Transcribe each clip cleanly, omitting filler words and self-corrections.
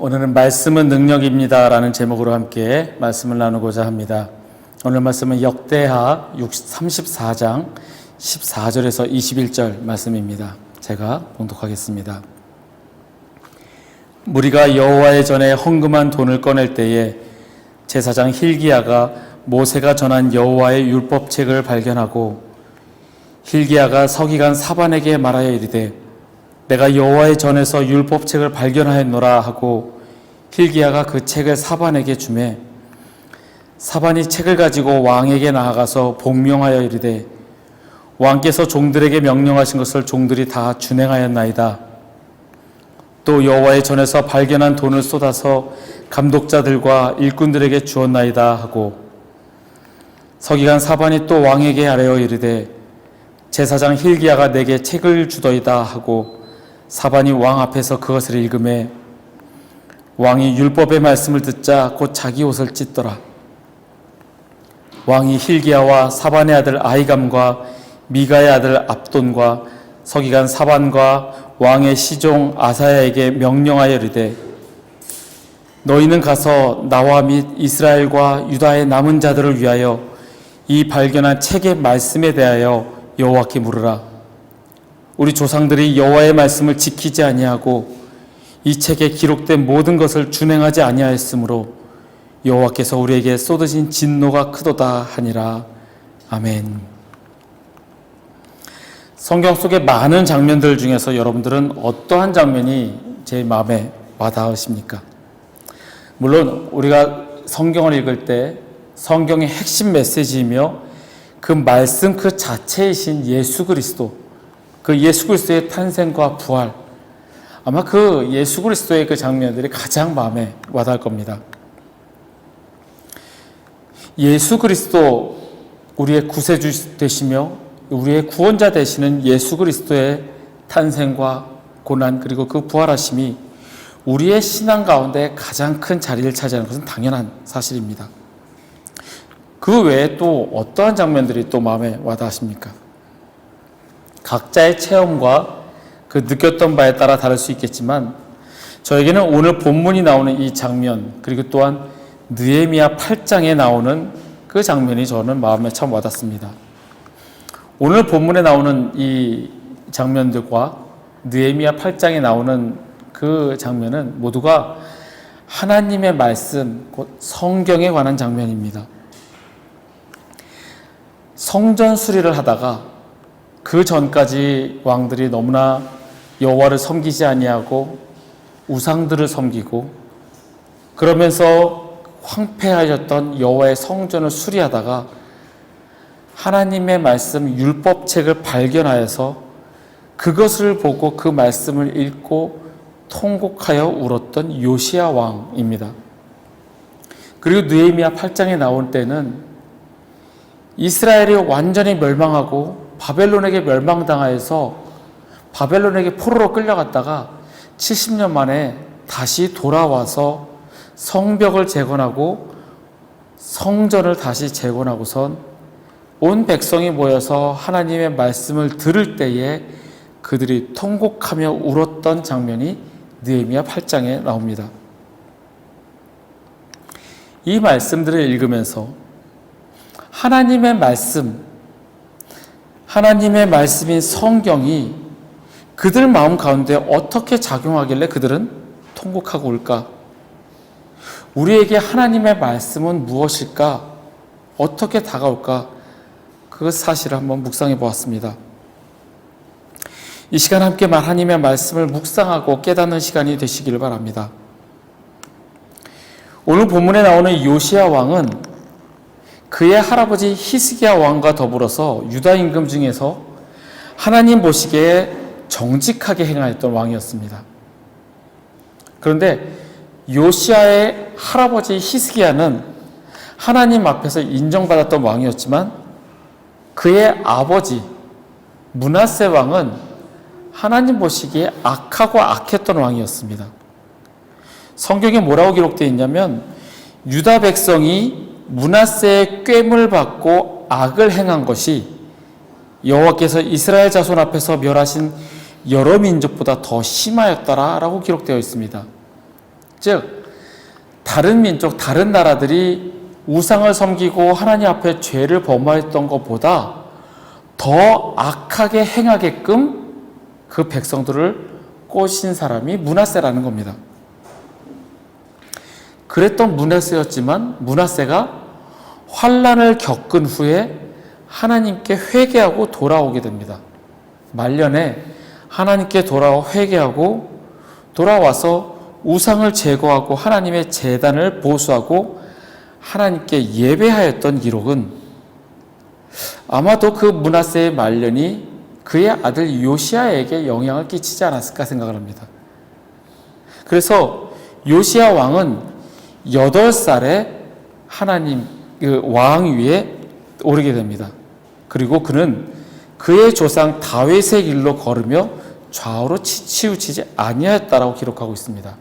오늘은 말씀은 능력입니다 라는 제목으로 함께 말씀을 나누고자 합니다. 오늘 말씀은 역대하 34장 14절에서 21절 말씀입니다. 제가 봉독하겠습니다. 무리가 여호와의 전에 헌금한 돈을 꺼낼 때에 제사장 hil기야가 모세가 전한 여호와의 율법책을 발견하고 hil기야가 서기관 사반에게 말하여 이르되 내가 여호와의 전에서 율법책을 발견하였노라 하고 hil기야가 그 책을 사반에게 주매 사반이 책을 가지고 왕에게 나아가서 복명하여 이르되 왕께서 종들에게 명령하신 것을 종들이 다 준행하였나이다. 또 여호와의 전에서 발견한 돈을 쏟아서 감독자들과 일꾼들에게 주었나이다 하고 서기관 사반이 또 왕에게 아뢰어 이르되 제사장 hil기야가 내게 책을 주더이다 하고 사반이 왕 앞에서 그것을 읽음에 왕이 율법의 말씀을 듣자 곧 자기 옷을 찢더라. 왕이 hil기야와 사반의 아들 아히감과 미가의 아들 압돈과 서기관 사반과 왕의 시종 아사야에게 명령하여 이르되 너희는 가서 나와 및 이스라엘과 유다의 남은 자들을 위하여 이 발견한 책의 말씀에 대하여 여호와께 물으라. 우리 조상들이 여호와의 말씀을 지키지 아니하고 이 책에 기록된 모든 것을 준행하지 아니하였으므로 여호와께서 우리에게 쏟으신 진노가 크도다 하니라. 아멘. 성경 속의 많은 장면들 중에서 여러분들은 어떠한 장면이 제 마음에 와닿으십니까? 물론 우리가 성경을 읽을 때 성경의 핵심 메시지이며 그 말씀 그 자체이신 예수 그리스도, 그 예수 그리스도의 탄생과 부활, 아마 그 예수 그리스도의 그 장면들이 가장 마음에 와닿을 겁니다. 예수 그리스도, 우리의 구세주 되시며 우리의 구원자 되시는 예수 그리스도의 탄생과 고난 그리고 그 부활하심이 우리의 신앙 가운데 가장 큰 자리를 차지하는 것은 당연한 사실입니다. 그 외에 또 어떠한 장면들이 또 마음에 와닿으십니까? 각자의 체험과 그 느꼈던 바에 따라 다를 수 있겠지만 저에게는 오늘 본문이 나오는 이 장면 그리고 또한 느헤미야 8장에 나오는 그 장면이 저는 마음에 참 와닿습니다. 오늘 본문에 나오는 이 장면들과 느헤미야 8장에 나오는 그 장면은 모두가 하나님의 말씀, 곧 성경에 관한 장면입니다. 성전 수리를 하다가 그 전까지 왕들이 너무나 여호와를 섬기지 아니하고 우상들을 섬기고 그러면서 황폐하였던 여호와의 성전을 수리하다가 하나님의 말씀 율법책을 발견하여서 그것을 보고 그 말씀을 읽고 통곡하여 울었던 요시야 왕입니다. 그리고 느헤미야 8장에 나올 때는 이스라엘이 완전히 멸망하고 바벨론에게 멸망당하여서 바벨론에게 포로로 끌려갔다가 70년 만에 다시 돌아와서 성벽을 재건하고 성전을 다시 재건하고선 온 백성이 모여서 하나님의 말씀을 들을 때에 그들이 통곡하며 울었던 장면이 느헤미야 8장에 나옵니다. 이 말씀들을 읽으면서 하나님의 말씀, 하나님의 말씀인 성경이 그들 마음 가운데 어떻게 작용하길래 그들은 통곡하고 울까? 우리에게 하나님의 말씀은 무엇일까? 어떻게 다가올까? 그 사실을 한번 묵상해 보았습니다. 이 시간 함께 하나님의 말씀을 묵상하고 깨닫는 시간이 되시기를 바랍니다. 오늘 본문에 나오는 요시야 왕은 그의 할아버지 히스기야 왕과 더불어서 유다 임금 중에서 하나님 보시기에 정직하게 행하였던 왕이었습니다. 그런데 요시야의 할아버지 히스기야는 하나님 앞에서 인정받았던 왕이었지만 그의 아버지 므낫세 왕은 하나님 보시기에 악하고 악했던 왕이었습니다. 성경에 뭐라고 기록되어 있냐면 유다 백성이 므낫세의 꾀물 받고 악을 행한 것이 여호와께서 이스라엘 자손 앞에서 멸하신 여러 민족보다 더 심하였더라라고 기록되어 있습니다. 즉 다른 민족, 다른 나라들이 우상을 섬기고 하나님 앞에 죄를 범하였던 것보다 더 악하게 행하게끔 그 백성들을 꼬신 사람이 므낫세라는 겁니다. 그랬던 므낫세였지만 므낫세가 환난을 겪은 후에 하나님께 회개하고 돌아오게 됩니다. 말년에 하나님께 회개하고 돌아와서 우상을 제거하고 하나님의 제단을 보수하고 하나님께 예배하였던 기록은 아마도 그 므낫세의 말년이 그의 아들 요시야에게 영향을 끼치지 않았을까 생각을 합니다. 그래서 요시야 왕은 8살에 하나님 그 왕 위에 오르게 됩니다. 그리고 그는 그의 조상 다윗의 길로 걸으며 좌우로 치우치지 아니하였다라고 기록하고 있습니다.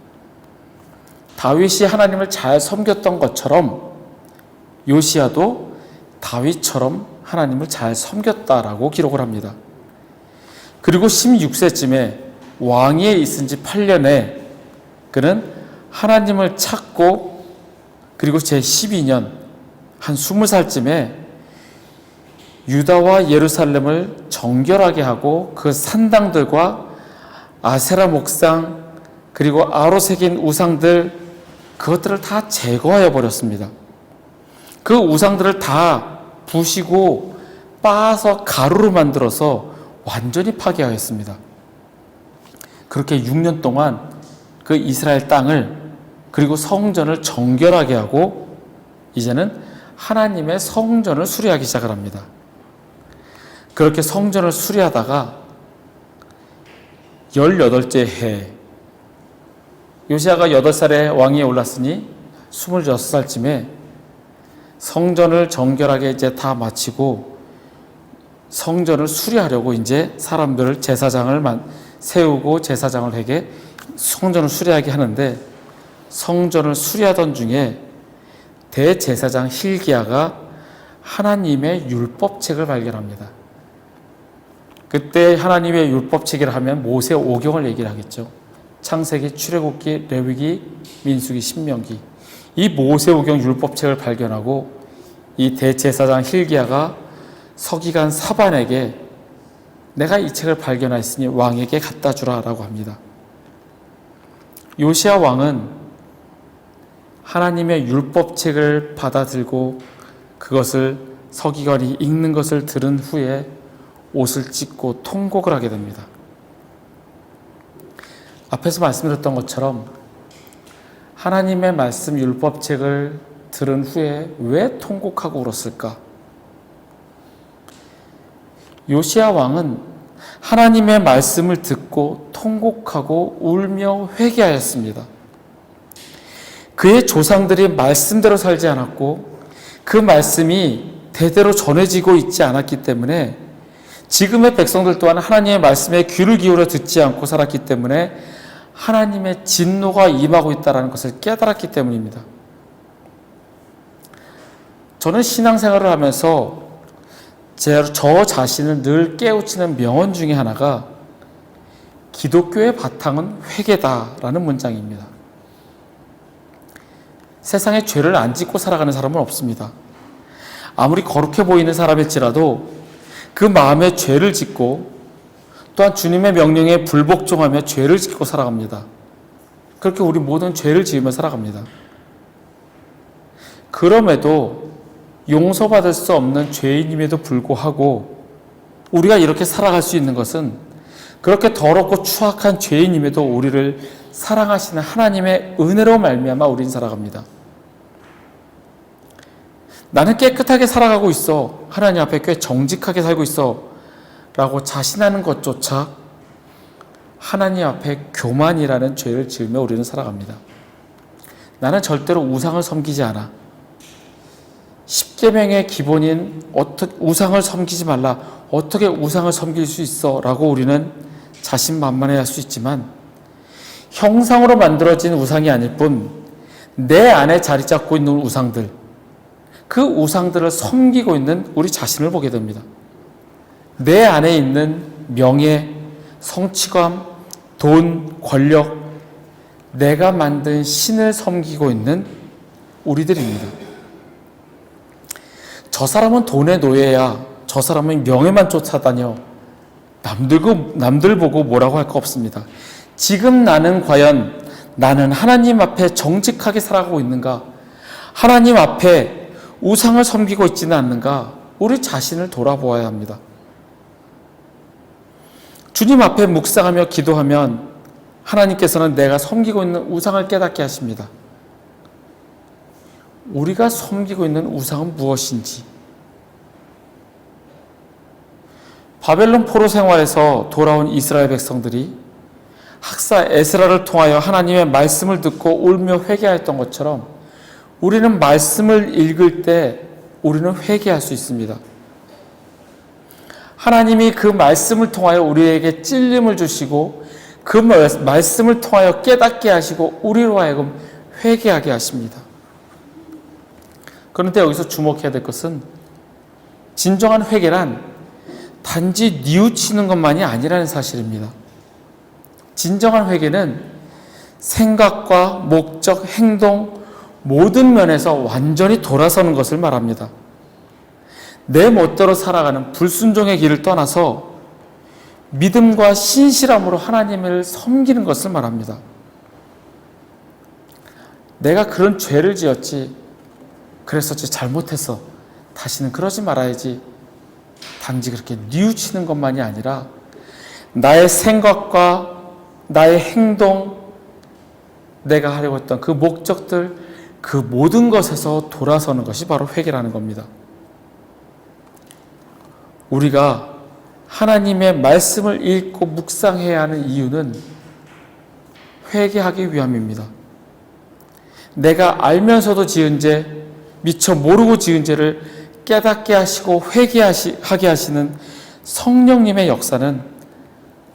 다윗이 하나님을 잘 섬겼던 것처럼 요시야도 다윗처럼 하나님을 잘 섬겼다라고 기록을 합니다. 그리고 16세쯤에 왕위에 있은 지 8년에 그는 하나님을 찾고 그리고 제12년 한 20살쯤에 유다와 예루살렘을 정결하게 하고 그 산당들과 아세라 목상 그리고 아로 새긴 우상들 그것들을 다 제거하여 버렸습니다. 그 우상들을 다 부시고 빻아서 가루로 만들어서 완전히 파괴하였습니다. 그렇게 6년 동안 그 이스라엘 땅을 그리고 성전을 정결하게 하고 이제는 하나님의 성전을 수리하기 시작을 합니다. 그렇게 성전을 수리하다가 18째 해 요시야가 8살에 왕위에 올랐으니 26살쯤에 성전을 정결하게 이제 다 마치고 성전을 수리하려고 이제 사람들을 제사장을 세우고 제사장을 해게 성전을 수리하게 하는데 성전을 수리하던 중에 대제사장 hil기야가 하나님의 율법책을 발견합니다. 그때 하나님의 율법책이라 하면 모세 오경을 얘기를 하겠죠. 창세기, 출애굽기, 레위기, 민수기, 신명기 이 모세 오경 율법책을 발견하고 이 대제사장 hil기야가 서기관 사반에게 내가 이 책을 발견하였으니 왕에게 갖다 주라라고 합니다. 요시야 왕은 하나님의 율법책을 받아들고 그것을 서기관이 읽는 것을 들은 후에 옷을 찢고 통곡을 하게 됩니다. 앞에서 말씀드렸던 것처럼 하나님의 말씀 율법책을 들은 후에 왜 통곡하고 울었을까? 요시야 왕은 하나님의 말씀을 듣고 통곡하고 울며 회개하였습니다. 그의 조상들이 말씀대로 살지 않았고 그 말씀이 대대로 전해지고 있지 않았기 때문에 지금의 백성들 또한 하나님의 말씀에 귀를 기울여 듣지 않고 살았기 때문에 하나님의 진노가 임하고 있다는 것을 깨달았기 때문입니다. 저는 신앙생활을 하면서 저 자신을 늘 깨우치는 명언 중에 하나가 기독교의 바탕은 회개다라는 문장입니다. 세상에 죄를 안 짓고 살아가는 사람은 없습니다. 아무리 거룩해 보이는 사람일지라도 그 마음에 죄를 짓고 또한 주님의 명령에 불복종하며 죄를 짓고 살아갑니다. 그렇게 우리 모든 죄를 지으며 살아갑니다. 그럼에도 용서받을 수 없는 죄인임에도 불구하고 우리가 이렇게 살아갈 수 있는 것은 그렇게 더럽고 추악한 죄인임에도 우리를 사랑하시는 하나님의 은혜로 말미암아 우리는 살아갑니다. 나는 깨끗하게 살아가고 있어. 하나님 앞에 꽤 정직하게 살고 있어. 라고 자신하는 것조차 하나님 앞에 교만이라는 죄를 지으며 우리는 살아갑니다. 나는 절대로 우상을 섬기지 않아. 십계명의 기본인 우상을 섬기지 말라. 어떻게 우상을 섬길 수 있어? 라고 우리는 자신만만해할 수 있지만 형상으로 만들어진 우상이 아닐 뿐 내 안에 자리 잡고 있는 우상들, 그 우상들을 섬기고 있는 우리 자신을 보게 됩니다. 내 안에 있는 명예, 성취감, 돈, 권력, 내가 만든 신을 섬기고 있는 우리들입니다. 저 사람은 돈의 노예야. 저 사람은 명예만 쫓아다녀. 남들 보고 뭐라고 할 거 없습니다. 지금 나는 하나님 앞에 정직하게 살아가고 있는가? 하나님 앞에 우상을 섬기고 있지는 않는가? 우리 자신을 돌아보아야 합니다. 주님 앞에 묵상하며 기도하면 하나님께서는 내가 섬기고 있는 우상을 깨닫게 하십니다. 우리가 섬기고 있는 우상은 무엇인지, 바벨론 포로 생활에서 돌아온 이스라엘 백성들이 학사 에스라를 통하여 하나님의 말씀을 듣고 울며 회개했던 것처럼 우리는 말씀을 읽을 때 우리는 회개할 수 있습니다. 하나님이 그 말씀을 통하여 우리에게 찔림을 주시고 그 말씀을 통하여 깨닫게 하시고 우리로 하여금 회개하게 하십니다. 그런데 여기서 주목해야 될 것은 진정한 회개란 단지 뉘우치는 것만이 아니라는 사실입니다. 진정한 회개는 생각과 목적, 행동 모든 면에서 완전히 돌아서는 것을 말합니다. 내 멋대로 살아가는 불순종의 길을 떠나서 믿음과 신실함으로 하나님을 섬기는 것을 말합니다. 내가 그런 죄를 지었지, 그랬었지, 잘못했어, 다시는 그러지 말아야지, 단지 그렇게 뉘우치는 것만이 아니라 나의 생각과 나의 행동, 내가 하려고 했던 그 목적들, 그 모든 것에서 돌아서는 것이 바로 회개라는 겁니다. 우리가 하나님의 말씀을 읽고 묵상해야 하는 이유는 회개하기 위함입니다. 내가 알면서도 지은 죄, 미처 모르고 지은 죄를 깨닫게 하시고 회개하게 하시는 성령님의 역사는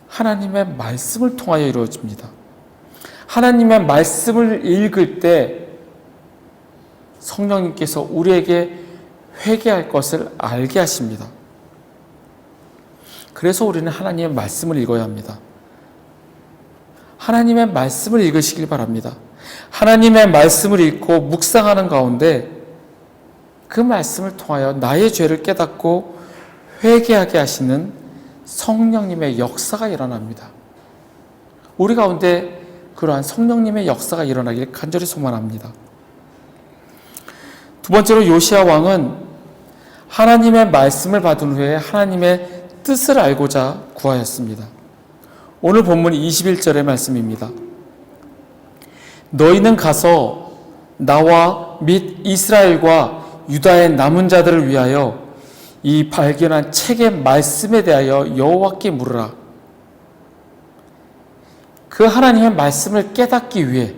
하나님의 말씀을 통하여 이루어집니다. 하나님의 말씀을 읽을 때 성령님께서 우리에게 회개할 것을 알게 하십니다. 그래서 우리는 하나님의 말씀을 읽어야 합니다. 하나님의 말씀을 읽으시길 바랍니다. 하나님의 말씀을 읽고 묵상하는 가운데 그 말씀을 통하여 나의 죄를 깨닫고 회개하게 하시는 성령님의 역사가 일어납니다. 우리 가운데 그러한 성령님의 역사가 일어나길 간절히 소망합니다. 두 번째로 요시야 왕은 하나님의 말씀을 받은 후에 하나님의 뜻을 알고자 구하였습니다. 오늘 본문 21절의 말씀입니다. 너희는 가서 나와 및 이스라엘과 유다의 남은 자들을 위하여 이 발견한 책의 말씀에 대하여 여호와께 물으라. 그 하나님의 말씀을 깨닫기 위해,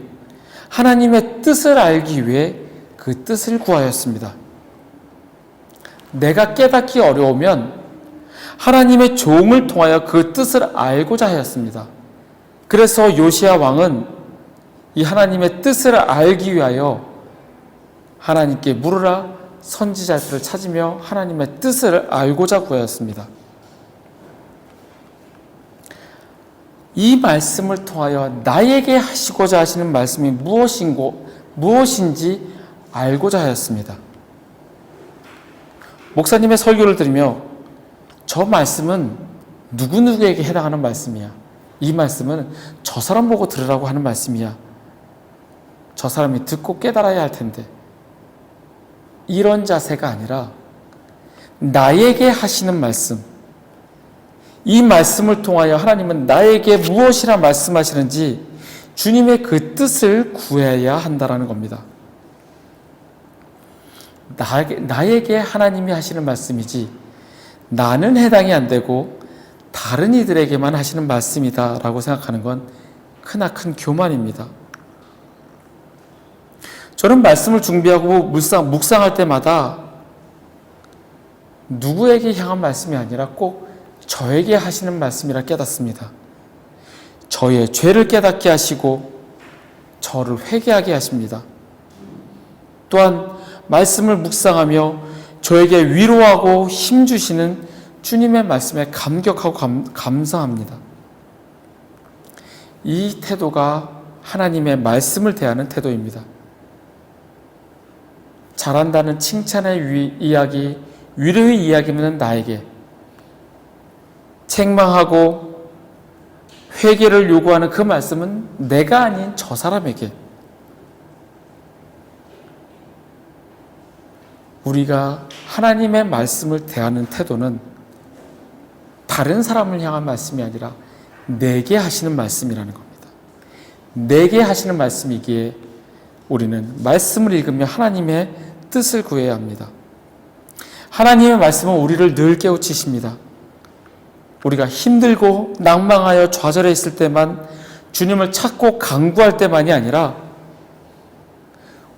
하나님의 뜻을 알기 위해 그 뜻을 구하였습니다. 내가 깨닫기 어려우면 하나님의 종을 통하여 그 뜻을 알고자 하였습니다. 그래서 요시야 왕은 이 하나님의 뜻을 알기 위하여 하나님께 물으라 선지자들을 찾으며 하나님의 뜻을 알고자 구하였습니다. 이 말씀을 통하여 나에게 하시고자 하시는 말씀이 무엇인지 알고자 하였습니다. 목사님의 설교를 들으며 저 말씀은 누구누구에게 해당하는 말씀이야. 이 말씀은 저 사람 보고 들으라고 하는 말씀이야. 저 사람이 듣고 깨달아야 할 텐데. 이런 자세가 아니라 나에게 하시는 말씀, 이 말씀을 통하여 하나님은 나에게 무엇이라 말씀하시는지 주님의 그 뜻을 구해야 한다는 겁니다. 나에게 하나님이 하시는 말씀이지 나는 해당이 안 되고 다른 이들에게만 하시는 말씀이다 라고 생각하는 건 크나큰 교만입니다. 저는 말씀을 준비하고 묵상할 때마다 누구에게 향한 말씀이 아니라 꼭 저에게 하시는 말씀이라 깨닫습니다. 저의 죄를 깨닫게 하시고 저를 회개하게 하십니다. 또한 말씀을 묵상하며 저에게 위로하고 힘주시는 주님의 말씀에 감격하고 감사합니다. 이 태도가 하나님의 말씀을 대하는 태도입니다. 잘한다는 칭찬의 이야기, 위로의 이야기는 나에게, 책망하고 회개를 요구하는 그 말씀은 내가 아닌 저 사람에게, 우리가 하나님의 말씀을 대하는 태도는 다른 사람을 향한 말씀이 아니라 내게 하시는 말씀이라는 겁니다. 내게 하시는 말씀이기에 우리는 말씀을 읽으며 하나님의 뜻을 구해야 합니다. 하나님의 말씀은 우리를 늘 깨우치십니다. 우리가 힘들고 낭망하여 좌절해 있을 때만, 주님을 찾고 간구할 때만이 아니라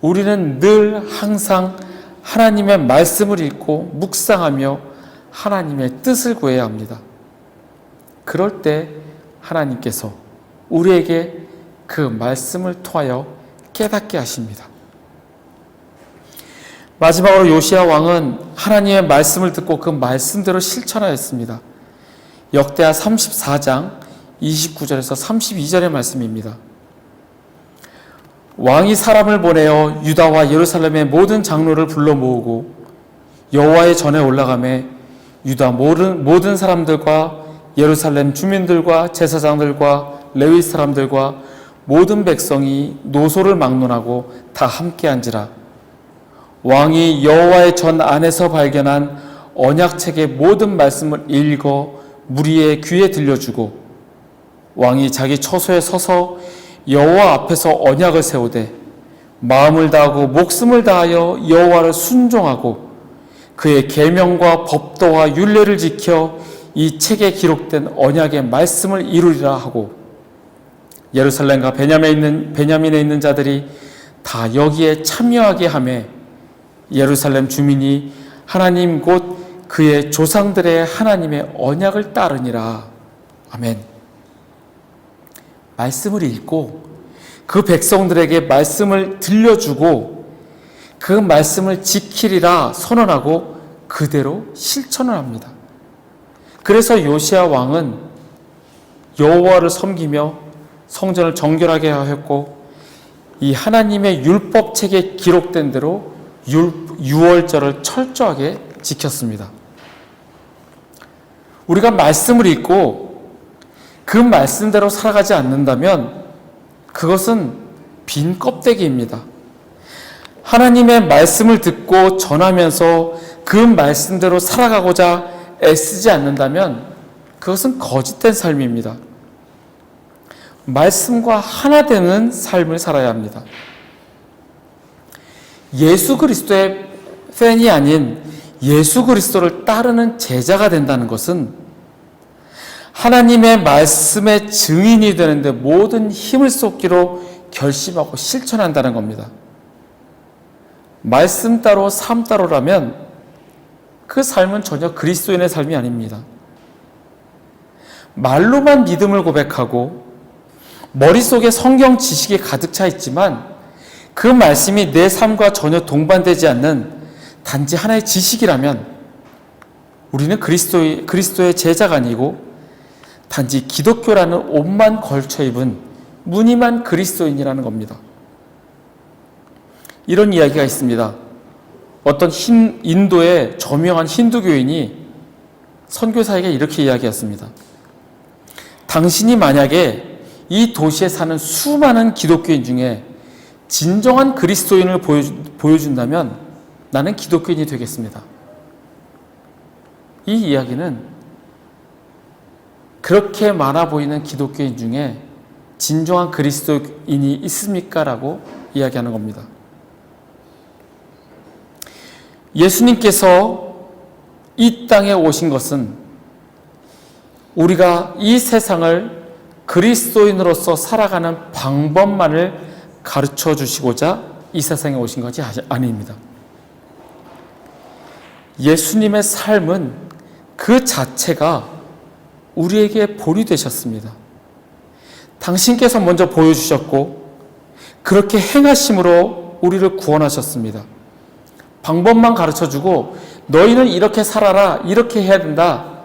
우리는 늘 항상 하나님의 말씀을 읽고 묵상하며 하나님의 뜻을 구해야 합니다. 그럴 때 하나님께서 우리에게 그 말씀을 통하여 깨닫게 하십니다. 마지막으로 요시야 왕은 하나님의 말씀을 듣고 그 말씀대로 실천하였습니다. 역대하 34장 29절에서 32절의 말씀입니다. 왕이 사람을 보내어 유다와 예루살렘의 모든 장로를 불러 모으고 여호와의 전에 올라가매 유다 모든 사람들과 예루살렘 주민들과 제사장들과 레위 사람들과 모든 백성이 노소를 막론하고 다 함께 앉으라. 왕이 여호와의 전 안에서 발견한 언약책의 모든 말씀을 읽어 무리의 귀에 들려주고, 왕이 자기 처소에 서서 여호와 앞에서 언약을 세우되 마음을 다하고 목숨을 다하여 여호와를 순종하고 그의 계명과 법도와 율례를 지켜 이 책에 기록된 언약의 말씀을 이루리라 하고, 예루살렘과 베냐민에 있는 자들이 다 여기에 참여하게 하며 예루살렘 주민이 하나님 곧 그의 조상들의 하나님의 언약을 따르니라. 아멘. 말씀을 읽고 그 백성들에게 말씀을 들려주고 그 말씀을 지키리라 선언하고 그대로 실천을 합니다. 그래서 요시야 왕은 여호와를 섬기며 성전을 정결하게 하였고, 이 하나님의 율법책에 기록된 대로 유월절을 철저하게 지켰습니다. 우리가 말씀을 읽고 그 말씀대로 살아가지 않는다면 그것은 빈 껍데기입니다. 하나님의 말씀을 듣고 전하면서 그 말씀대로 살아가고자 애쓰지 않는다면 그것은 거짓된 삶입니다. 말씀과 하나 되는 삶을 살아야 합니다. 예수 그리스도의 팬이 아닌 예수 그리스도를 따르는 제자가 된다는 것은 하나님의 말씀의 증인이 되는데 모든 힘을 쏟기로 결심하고 실천한다는 겁니다. 말씀 따로 삶 따로라면 그 삶은 전혀 그리스도인의 삶이 아닙니다. 말로만 믿음을 고백하고 머릿속에 성경 지식이 가득 차 있지만 그 말씀이 내 삶과 전혀 동반되지 않는 단지 하나의 지식이라면 우리는 그리스도의 제자가 아니고 단지 기독교라는 옷만 걸쳐 입은 무늬만 그리스도인이라는 겁니다. 이런 이야기가 있습니다. 어떤 인도의 저명한 힌두교인이 선교사에게 이렇게 이야기했습니다. 당신이 만약에 이 도시에 사는 수많은 기독교인 중에 진정한 그리스도인을 보여준다면 나는 기독교인이 되겠습니다. 이 이야기는 그렇게 많아 보이는 기독교인 중에 진정한 그리스도인이 있습니까? 라고 이야기하는 겁니다. 예수님께서 이 땅에 오신 것은 우리가 이 세상을 그리스도인으로서 살아가는 방법만을 가르쳐 주시고자 이 세상에 오신 것이 아닙니다. 예수님의 삶은 그 자체가 우리에게 본이 되셨습니다. 당신께서 먼저 보여주셨고 그렇게 행하심으로 우리를 구원하셨습니다. 방법만 가르쳐주고 너희는 이렇게 살아라, 이렇게 해야 된다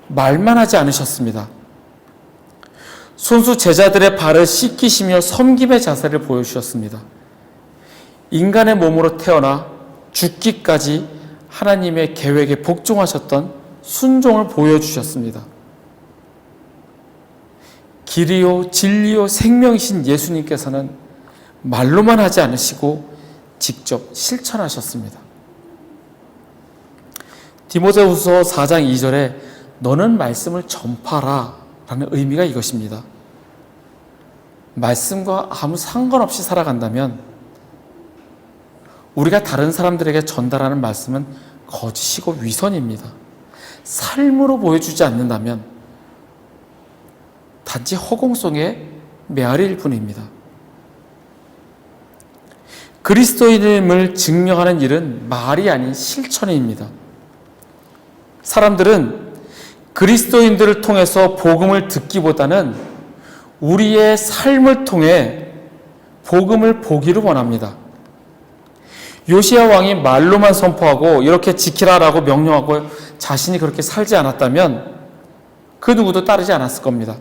말만 하지 않으셨습니다. 손수 제자들의 발을 씻기시며 섬김의 자세를 보여주셨습니다. 인간의 몸으로 태어나 죽기까지 하나님의 계획에 복종하셨던 순종을 보여주셨습니다. 길이요 진리요 생명이신 예수님께서는 말로만 하지 않으시고 직접 실천하셨습니다. 디모데후서 4장 2절에 너는 말씀을 전파라 라는 의미가 이것입니다. 말씀과 아무 상관없이 살아간다면 우리가 다른 사람들에게 전달하는 말씀은 거짓이고 위선입니다. 삶으로 보여주지 않는다면 단지 허공성의 메아리일 뿐입니다. 그리스도인임을 증명하는 일은 말이 아닌 실천입니다. 사람들은 그리스도인들을 통해서 복음을 듣기보다는 우리의 삶을 통해 복음을 보기를 원합니다. 요시야 왕이 말로만 선포하고 이렇게 지키라라고 명령하고 자신이 그렇게 살지 않았다면 그 누구도 따르지 않았을 겁니다.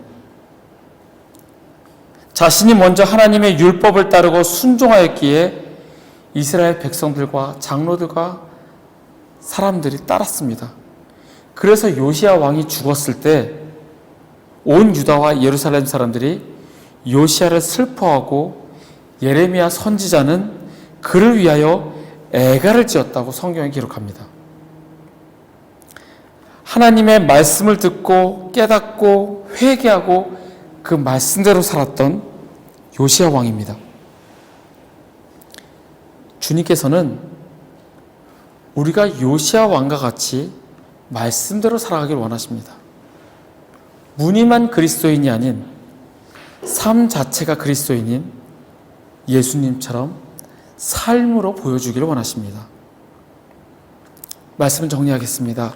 자신이 먼저 하나님의 율법을 따르고 순종하였기에 이스라엘 백성들과 장로들과 사람들이 따랐습니다. 그래서 요시야 왕이 죽었을 때 온 유다와 예루살렘 사람들이 요시야를 슬퍼하고 예레미야 선지자는 그를 위하여 애가를 지었다고 성경에 기록합니다. 하나님의 말씀을 듣고 깨닫고 회개하고 그 말씀대로 살았던 요시야 왕입니다. 주님께서는 우리가 요시야 왕과 같이 말씀대로 살아가길 원하십니다. 무늬만 그리스도인이 아닌 삶 자체가 그리스도인인 예수님처럼 삶으로 보여주기를 원하십니다. 말씀을 정리하겠습니다.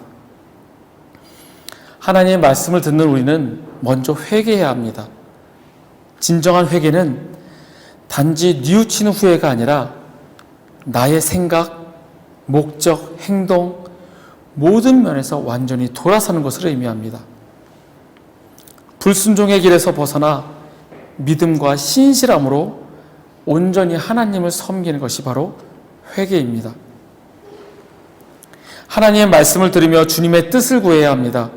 하나님의 말씀을 듣는 우리는 먼저 회개해야 합니다. 진정한 회개는 단지 뉘우치는 후회가 아니라 나의 생각, 목적, 행동 모든 면에서 완전히 돌아서는 것을 의미합니다. 불순종의 길에서 벗어나 믿음과 신실함으로 온전히 하나님을 섬기는 것이 바로 회개입니다. 하나님의 말씀을 들으며 주님의 뜻을 구해야 합니다.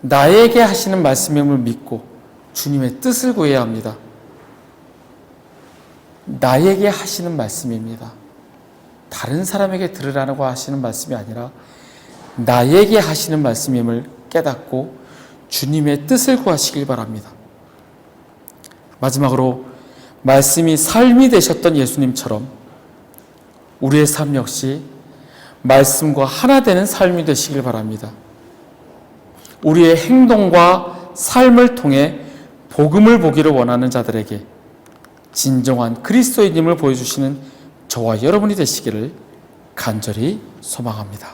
나에게 하시는 말씀임을 믿고 주님의 뜻을 구해야 합니다. 나에게 하시는 말씀입니다. 다른 사람에게 들으라고 하시는 말씀이 아니라 나에게 하시는 말씀임을 깨닫고 주님의 뜻을 구하시길 바랍니다. 마지막으로 말씀이 삶이 되셨던 예수님처럼 우리의 삶 역시 말씀과 하나 되는 삶이 되시길 바랍니다. 우리의 행동과 삶을 통해 복음을 보기를 원하는 자들에게 진정한 그리스도인임을 보여주시는 저와 여러분이 되시기를 간절히 소망합니다.